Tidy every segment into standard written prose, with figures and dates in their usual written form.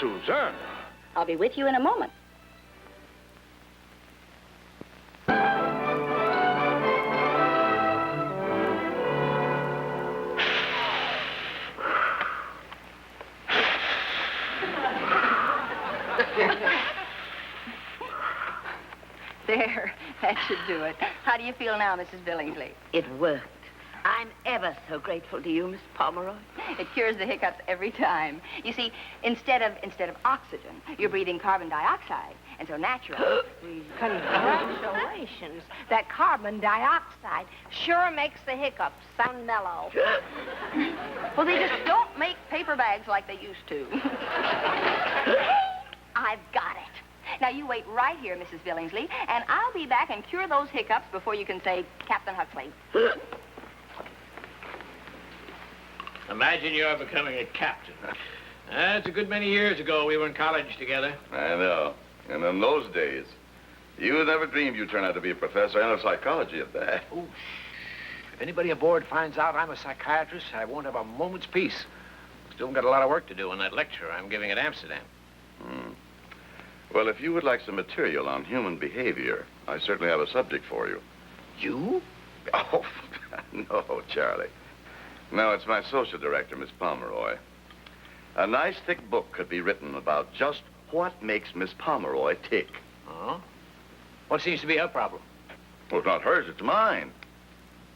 Susan. I'll be with you in a moment. There, that should do it. How do you feel now, Mrs. Billingsley? It worked. I'm ever so grateful to you, Miss Pomeroy. It cures the hiccups every time. You see, instead of oxygen, you're breathing carbon dioxide. And so naturally... Congratulations. That carbon dioxide sure makes the hiccups sound mellow. Well, they just don't make paper bags like they used to. I've got it. Now, you wait right here, Mrs. Billingsley, and I'll be back and cure those hiccups before you can say, Captain Huxley. Imagine you're becoming a captain. That's a good many years ago. We were in college together. I know. And in those days, you never dreamed you'd turn out to be a professor and a psychology at that. Oh, if anybody aboard finds out I'm a psychiatrist, I won't have a moment's peace. Still got a lot of work to do on that lecture I'm giving at Amsterdam. Well, if you would like some material on human behavior, I certainly have a subject for you. You? Oh, no, Charlie. No, it's my social director, Miss Pomeroy. A nice thick book could be written about just what makes Miss Pomeroy tick. Oh? What seems to be her problem? Well, it's not hers, it's mine.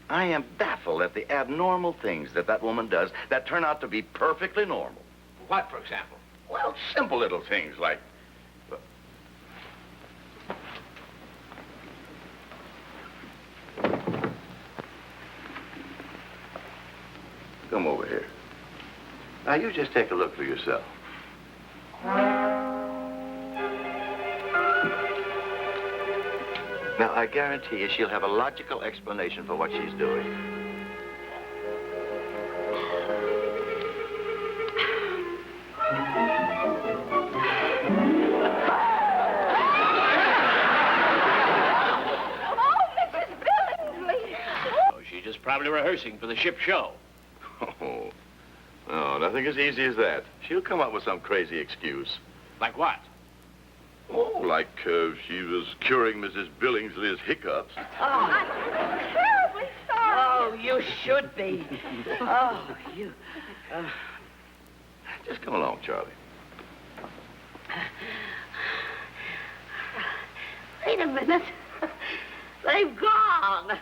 I am baffled at the abnormal things that woman does that turn out to be perfectly normal. What, for example? Well, simple little things like... Come over here. Now, you just take a look for yourself. Now, I guarantee you she'll have a logical explanation for what she's doing. Probably rehearsing for the ship show. Oh, no, nothing as easy as that. She'll come up with some crazy excuse. Like what? Oh, like she was curing Mrs. Billingsley's hiccups. Oh, I'm terribly sorry. Oh, you should be. Oh, you... Just come along, Charlie. Wait a minute. They've gone.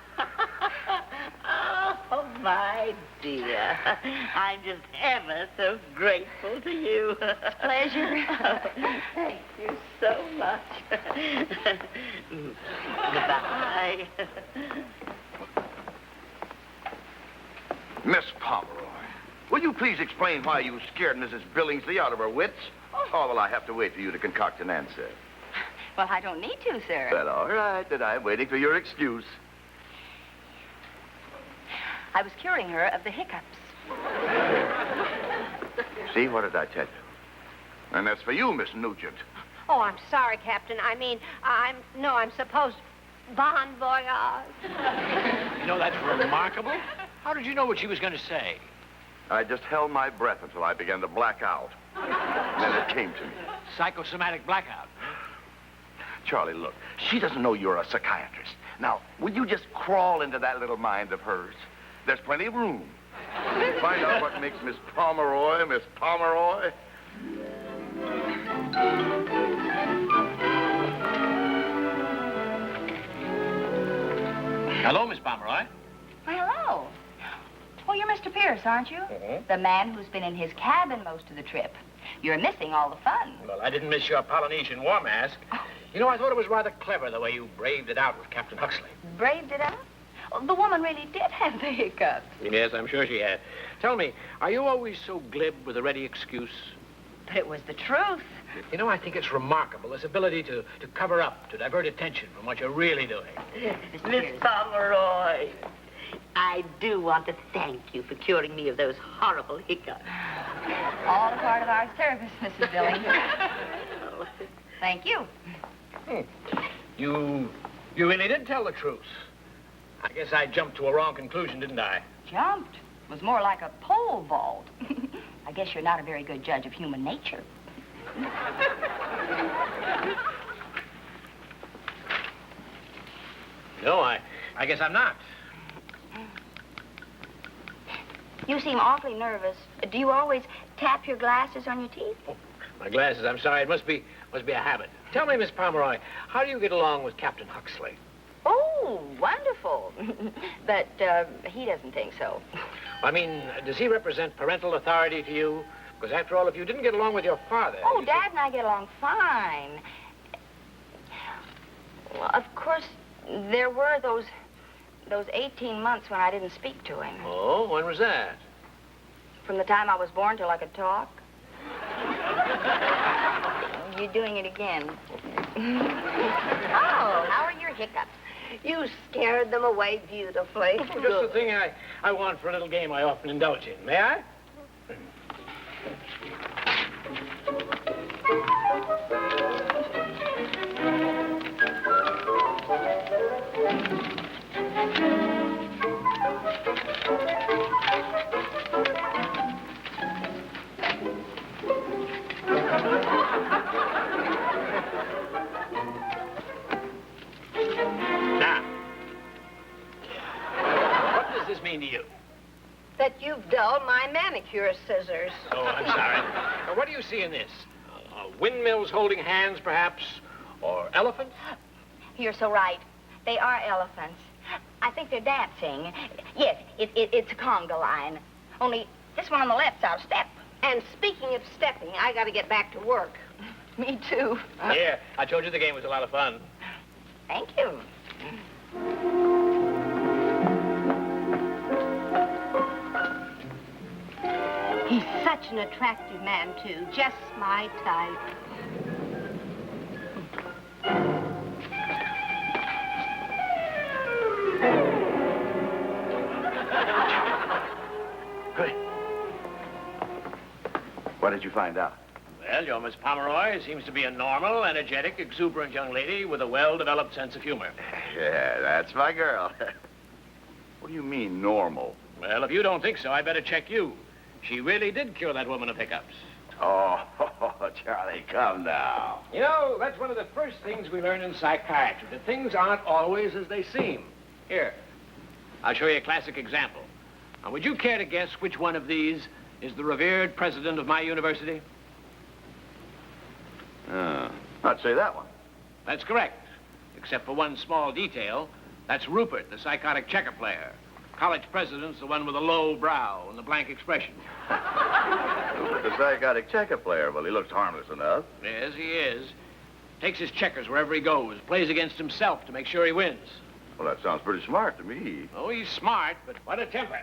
Oh, my dear. I'm just ever so grateful to you. Pleasure. Thank you so much. Goodbye. Miss Pomeroy, will you please explain why you scared Mrs. Billingsley out of her wits? Or will I have to wait for you to concoct an answer? Well, I don't need to, sir. Well, all right, then I'm waiting for your excuse. I was curing her of the hiccups. See, what did I tell you? And that's for you, Miss Nugent. Oh, I'm sorry, Captain. I mean, I'm supposed... Bon voyage. You know, that's remarkable. How did you know what she was going to say? I just held my breath until I began to black out. And then it came to me. Psychosomatic blackout. Charlie, look, she doesn't know you're a psychiatrist. Now, will you just crawl into that little mind of hers? There's plenty of room. Find out what makes Miss Pomeroy, Miss Pomeroy. Hello, Miss Pomeroy. Well, hello. Oh, you're Mr. Pierce, aren't you? The man who's been in his cabin most of the trip. You're missing all the fun. Well, I didn't miss your Polynesian war mask. You know, I thought it was rather clever the way you braved it out with Captain Huxley. Braved it out? Oh, the woman really did have the hiccups. Yes, I'm sure she had. Tell me, are you always so glib with a ready excuse? But it was the truth. You know, I think it's remarkable, this ability to cover up, to divert attention from what you're really doing. Miss Pomeroy, I do want to thank you for curing me of those horrible hiccups. All a part of our service, Mrs. Billingsley. Thank you. You really did tell the truth. I guess I jumped to a wrong conclusion, didn't I? Jumped? It was more like a pole vault. I guess you're not a very good judge of human nature. No, I guess I'm not. You seem awfully nervous. Do you always tap your glasses on your teeth? Oh, my glasses, I'm sorry. It must be a habit. Tell me, Miss Pomeroy, how do you get along with Captain Huxley? Oh, wonderful. But he doesn't think so. I mean, does he represent parental authority to you? Because after all, if you didn't get along with your father... Oh, Dad and I get along fine. Well, of course, there were those 18 months when I didn't speak to him. Oh, when was that? From the time I was born till I could talk. You're doing it again. Oh, how are your hiccups? You scared them away beautifully. Just the thing I want for a little game I often indulge in. May I? Now, what does this mean to you? That you've dulled my manicure scissors. Oh, I'm sorry. Now, what do you see in this? Windmills holding hands, perhaps? Or elephants? You're so right. They are elephants. I think they're dancing. Yes, it's a conga line. Only this one on the left's out of step. And speaking of stepping, I got to get back to work. Me too. Yeah, I told you the game was a lot of fun. Thank you. He's such an attractive man, too. Just my type. Good. What did you find out? Well, your Miss Pomeroy seems to be a normal, energetic, exuberant young lady with a well-developed sense of humor. Yeah, that's my girl. What do you mean, normal? Well, if you don't think so, I better check you. She really did cure that woman of hiccups. Oh, Charlie, come now. You know, that's one of the first things we learn in psychiatry, that things aren't always as they seem. Here, I'll show you a classic example. Now, would you care to guess which one of these is the revered president of my university? I'd say that one. That's correct, except for one small detail. That's Rupert, the psychotic checker player. College president's the one with the low brow and the blank expression. Rupert, the psychotic checker player. Well, he looks harmless enough. Yes, he is. Takes his checkers wherever he goes, plays against himself to make sure he wins. Well, that sounds pretty smart to me. Oh, he's smart, but what a temper.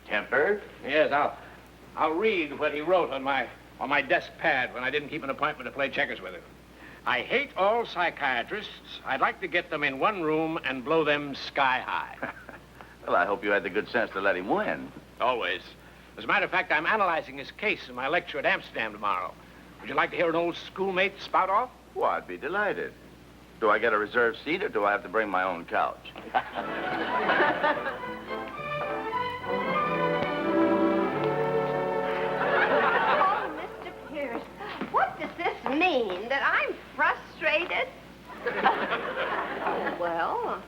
Temper? Yes, I'll read what he wrote on my desk pad when I didn't keep an appointment to play checkers with him. I hate all psychiatrists. I'd like to get them in one room and blow them sky high. Well, I hope you had the good sense to let him win. Always. As a matter of fact, I'm analyzing his case in my lecture at Amsterdam tomorrow. Would you like to hear an old schoolmate spout off? Well, I'd be delighted. Do I get a reserved seat or do I have to bring my own couch? Oh, Mr. Pierce, what does this mean? That I'm frustrated? Oh, well...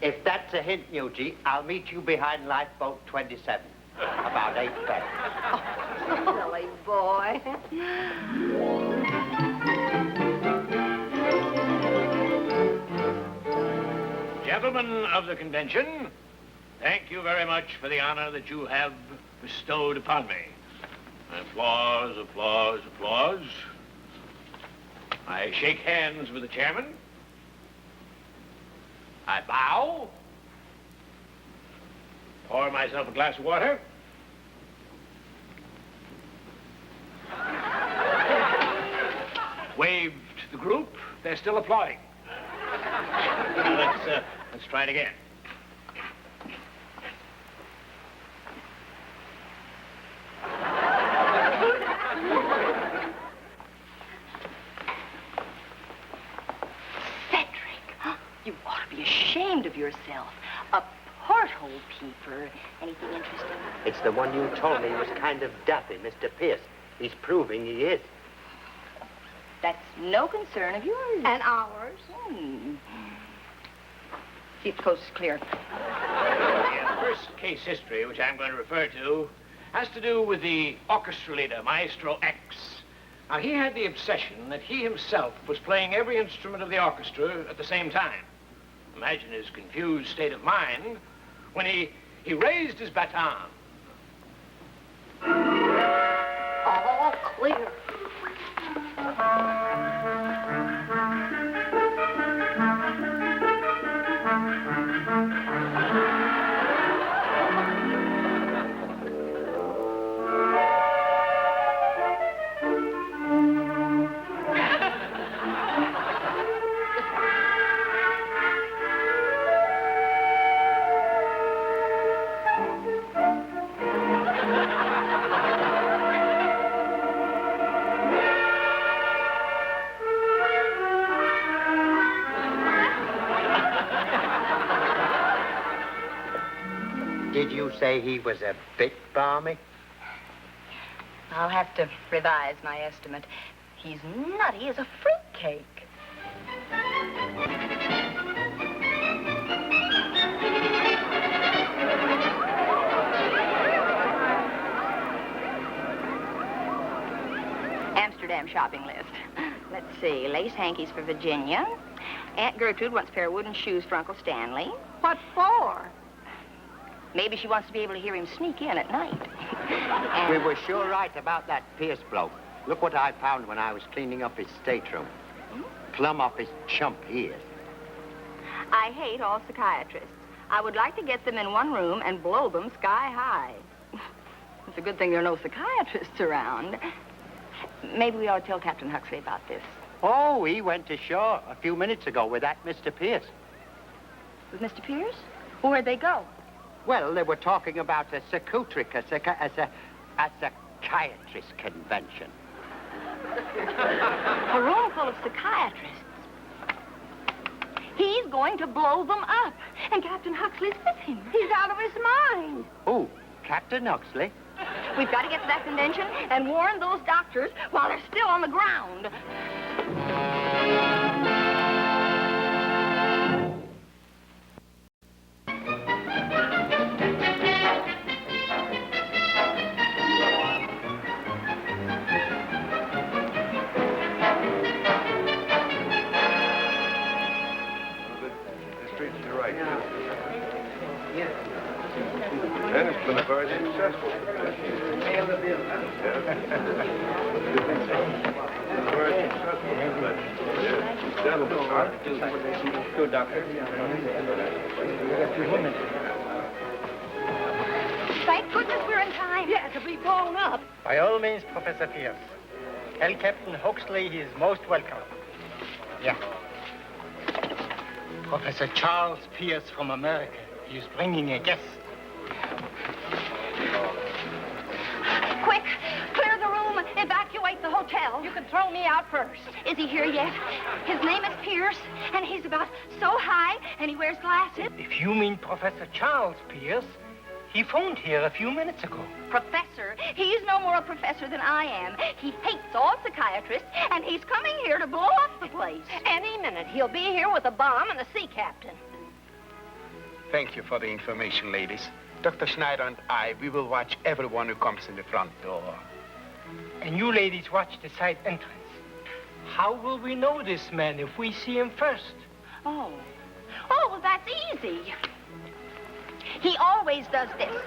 If that's a hint, Newgie, I'll meet you behind lifeboat 27. About 8:30. Oh, silly boy. Gentlemen of the convention, thank you very much for the honor that you have bestowed upon me. Applause, applause, applause. I shake hands with the chairman. I bow. Pour myself a glass of water. Wave to the group. They're still applauding. Now, let's try it again. You ought to be ashamed of yourself. A porthole peeper. Anything interesting? It's the one you told me was kind of daffy, Mr. Pierce. He's proving he is. That's no concern of yours. And ours. See if the coast is clear. The first case history, which I'm going to refer to, has to do with the orchestra leader, Maestro X. Now, he had the obsession that he himself was playing every instrument of the orchestra at the same time. Imagine his confused state of mind when he raised his baton. All clear. Did you say he was a bit balmy? I'll have to revise my estimate. He's nutty as a fruitcake. Amsterdam shopping list. Let's see. Lace hankies for Virginia. Aunt Gertrude wants a pair of wooden shoes for Uncle Stanley. What for? Maybe she wants to be able to hear him sneak in at night. We were sure right about that Pierce bloke. Look what I found when I was cleaning up his stateroom. Plumb off his chump ears. I hate all psychiatrists. I would like to get them in one room and blow them sky high. It's a good thing there are no psychiatrists around. Maybe we ought to tell Captain Huxley about this. Oh, he went ashore a few minutes ago with that Mr. Pierce. With Mr. Pierce? Well, where'd they go? Well, they were talking about a psychiatrist convention. A room full of psychiatrists. He's going to blow them up. And Captain Huxley's with him. He's out of his mind. Oh, Captain Huxley? We've got to get to that convention and warn those doctors while they're still on the ground. And it's been a very successful Good, Doctor. Thank goodness we're in time. Yeah, to be blown up. By all means, Professor Pierce. Tell Captain Huxley he is most welcome. Yeah. Professor Charles Pierce from America. He is bringing a guest. Quick, clear the room, evacuate the hotel. You can throw me out first. Is he here yet? His name is Pierce, and he's about so high, and he wears glasses. If you mean Professor Charles Pierce, he phoned here a few minutes ago. Professor? He's no more a professor than I am. He hates all psychiatrists, and he's coming here to blow up the place. Any minute, he'll be here with a bomb and a sea captain. Thank you for the information, ladies. Dr. Schneider and I, we will watch everyone who comes in the front door. And you ladies watch the side entrance. How will we know this man if we see him first? Oh, well, that's easy. He always does this.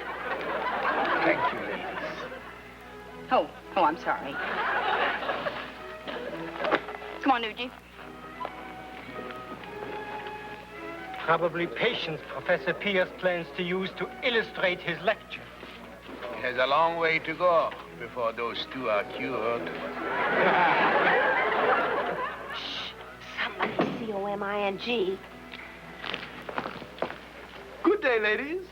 Thank you, ladies. Oh, I'm sorry. Come on, Nuji. Probably patience Professor Pierce plans to use to illustrate his lecture. He has a long way to go before those two are cured. Shh. Somebody C-O-M-I-N-G. Good day, ladies.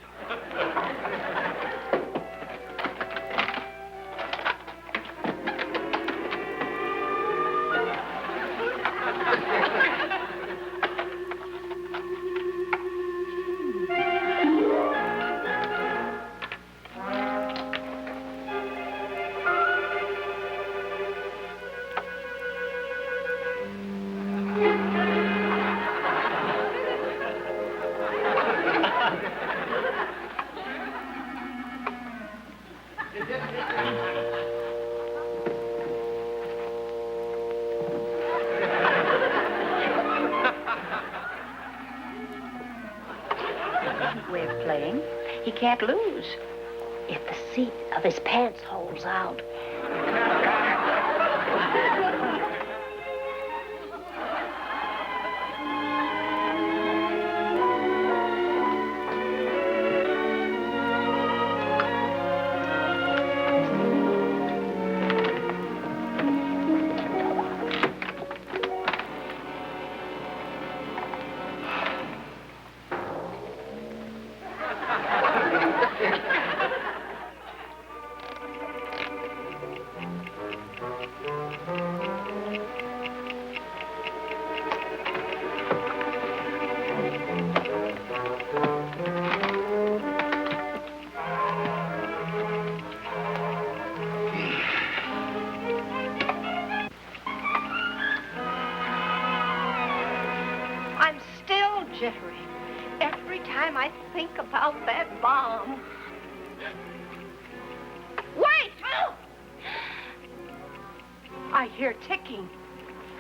Way of playing. He can't lose. If the seat of his pants holds out. I'm still jittery every time I think about that bomb. Wait! I hear ticking.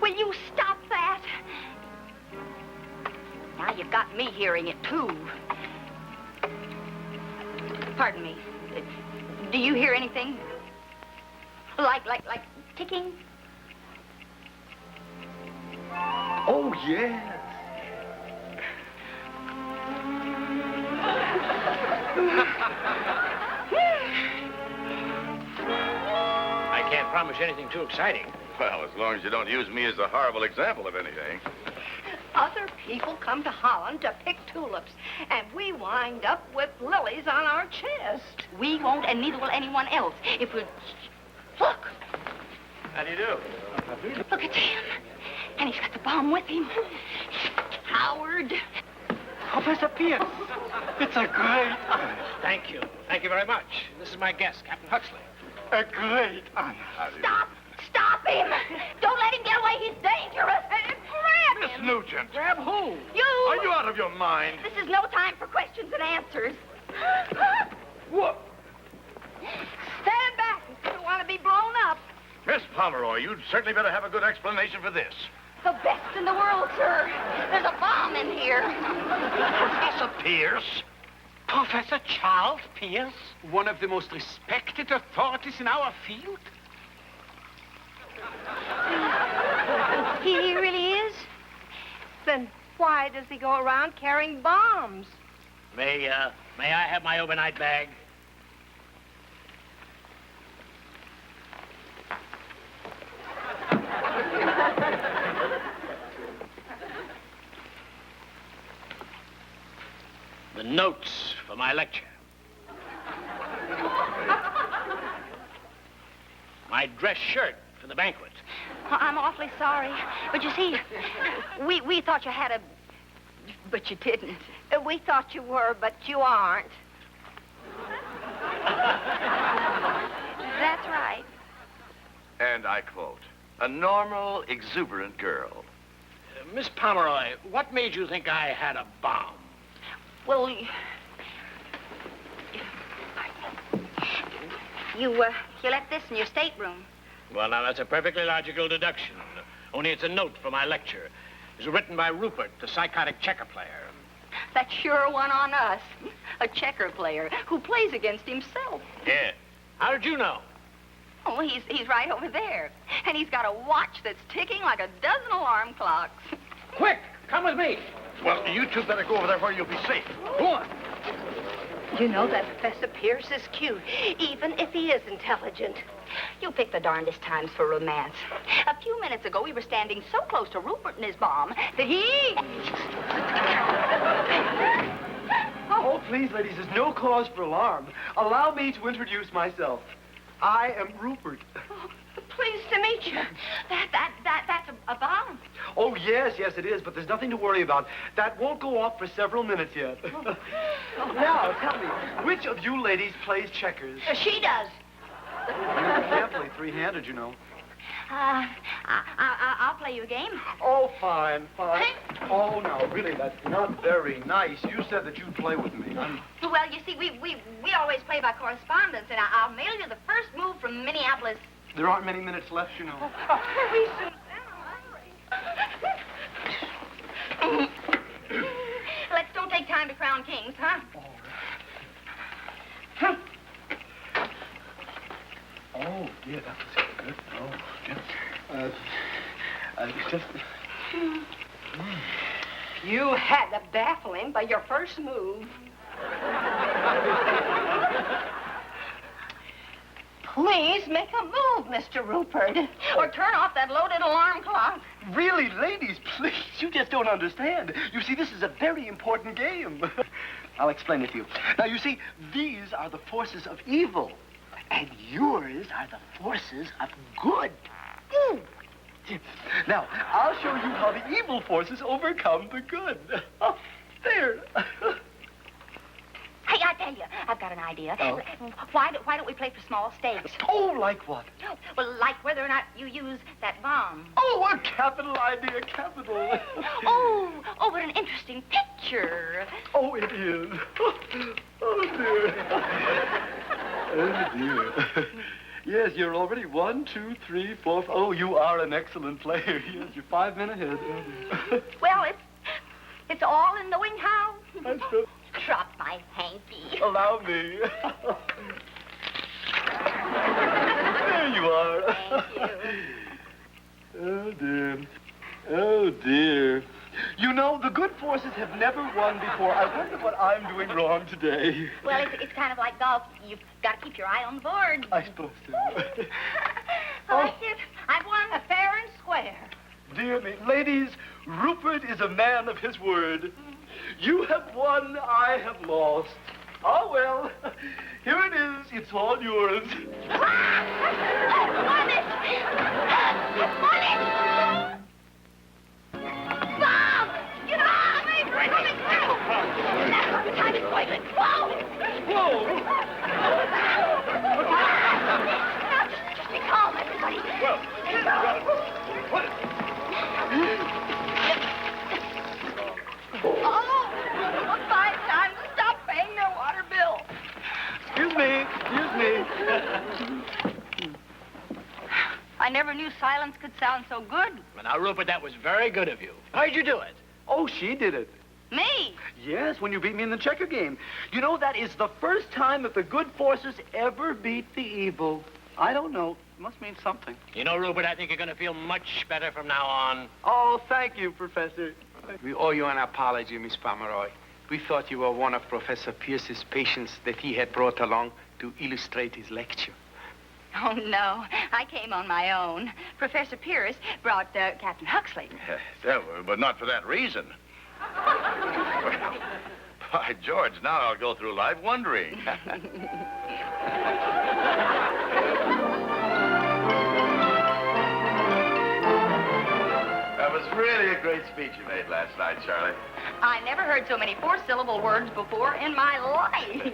Will you stop that? Now you've got me hearing it, too. Pardon me. Do you hear anything? Like ticking? Oh, yes. I can't promise anything too exciting. Well, as long as you don't use me as a horrible example of anything. Other people come to Holland to pick tulips, and we wind up with lilies on our chest. We won't, and neither will anyone else. If we... Look! How do you do? Look at him. And he's got the bomb with him. Coward. Professor Pierce, it's a great honor. Thank you. Thank you very much. This is my guest, Captain Huxley. A great honor. Stop! Stop him! Don't let him get away. He's dangerous. Grab Miss him. Nugent. Grab who? You! Are you out of your mind? This is no time for questions and answers. What? Stand back if you don't want to be blown up. Miss Pomeroy, you'd certainly better have a good explanation for this. The best in the world, sir. There's a bomb in here. Professor Pierce? Professor Charles Pierce, one of the most respected authorities in our field? He really is? Then why does he go around carrying bombs? May I have my overnight bag? The notes for my lecture. My dress shirt for the banquet. I'm awfully sorry. But you see, we thought you had a... But you didn't. We thought you were, but you aren't. That's right. And I quote, a normal, exuberant girl. Miss Pomeroy, what made you think I had a bomb? Well, you left this in your stateroom. Well, now, that's a perfectly logical deduction. Only it's a note for my lecture. It was written by Rupert, the psychotic checker player. That's sure one on us. A checker player who plays against himself. Yeah. How did you know? Oh, he's right over there. And he's got a watch that's ticking like a dozen alarm clocks. Quick, come with me. Well, you two better go over there where you'll be safe. Go on. You know that Professor Pierce is cute, even if he is intelligent. You pick the darndest times for romance. A few minutes ago, we were standing so close to Rupert and his bomb that he... Oh, please, ladies, there's no cause for alarm. Allow me to introduce myself. I am Rupert. Oh, pleased to meet you. That's a bomb. Oh, yes, it is, but there's nothing to worry about. That won't go off for several minutes yet. Now, tell me, which of you ladies plays checkers? She does. You can't play three-handed, you know. I'll play you a game. Oh, fine. Oh, no, really, that's not very nice. You said that you'd play with me. Well, you see, we always play by correspondence, and I'll mail you the Minneapolis. There aren't many minutes left, you know. Hurry, Susan. Let's don't take time to crown kings, huh? Oh, dear, that was good. Oh, just... You had to baffle him by your first move. Please make a move, Mr. Rupert. Or turn off that loaded alarm clock. Really, ladies, please, you just don't understand. You see, this is a very important game. I'll explain it to you. Now, you see, these are the forces of evil, and yours are the forces of good. Now, I'll show you how the evil forces overcome the good. Oh, there. Hey, I tell you, I've got an idea. Oh. Why don't we play for small stakes? Oh, like what? Well, like whether or not you use that bomb. Oh, a capital idea, capital. Oh, what an interesting picture. Oh, it is. Oh, dear. Oh, dear. Yes, you're already 1, 2, 3, 4. Oh, you are an excellent player. Yes, you're 5 men ahead. Well, it's all in knowing how. That's good. Drop my hanky. Allow me. There you are. Thank you. Oh, dear. Oh, dear. You know, the good forces have never won before. I wonder what I'm doing wrong today. Well, it's kind of like golf. You've got to keep your eye on the board. I suppose so. I like it. I've won Fair and square. Dear me. Ladies, Rupert is a man of his word. You have won, I have lost. Oh, well, here it is. It's all yours. Won it! Won it! Bob! Get off me! Bring me through! That's what the time is going. Whoa! Whoa! Now, just be calm, everybody. Well, what? Oh, 5 times. Stop paying their water bill. Excuse me. I never knew silence could sound so good. Well, now, Rupert, that was very good of you. How'd you do it? Oh, she did it. Me? Yes, when you beat me in the checker game. You know, that is the first time that the good forces ever beat the evil. I don't know. It must mean something. You know, Rupert, I think you're going to feel much better from now on. Oh, thank you, Professor. We owe you an apology, Miss Pomeroy. We thought you were one of Professor Pierce's patients that he had brought along to illustrate his lecture. Oh, no. I came on my own. Professor Pierce brought Captain Huxley. Yeah, but not for that reason. By George, now I'll go through life wondering. That was really a great speech you made last night, Charlie. I never heard so many 4-syllable words before in my life.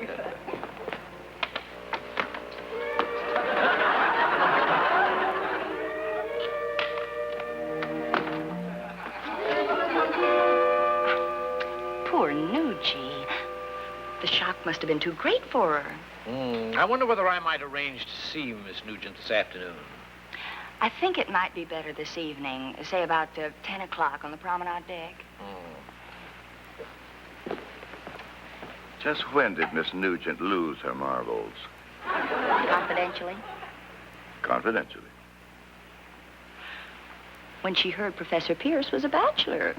Poor Nugie. The shock must have been too great for her. I wonder whether I might arrange to see Miss Nugent this afternoon. I think it might be better this evening, say about 10 o'clock on the promenade deck. Just when did Miss Nugent lose her marbles? Confidentially, Confidentially. when she heard Professor Pierce was a bachelor.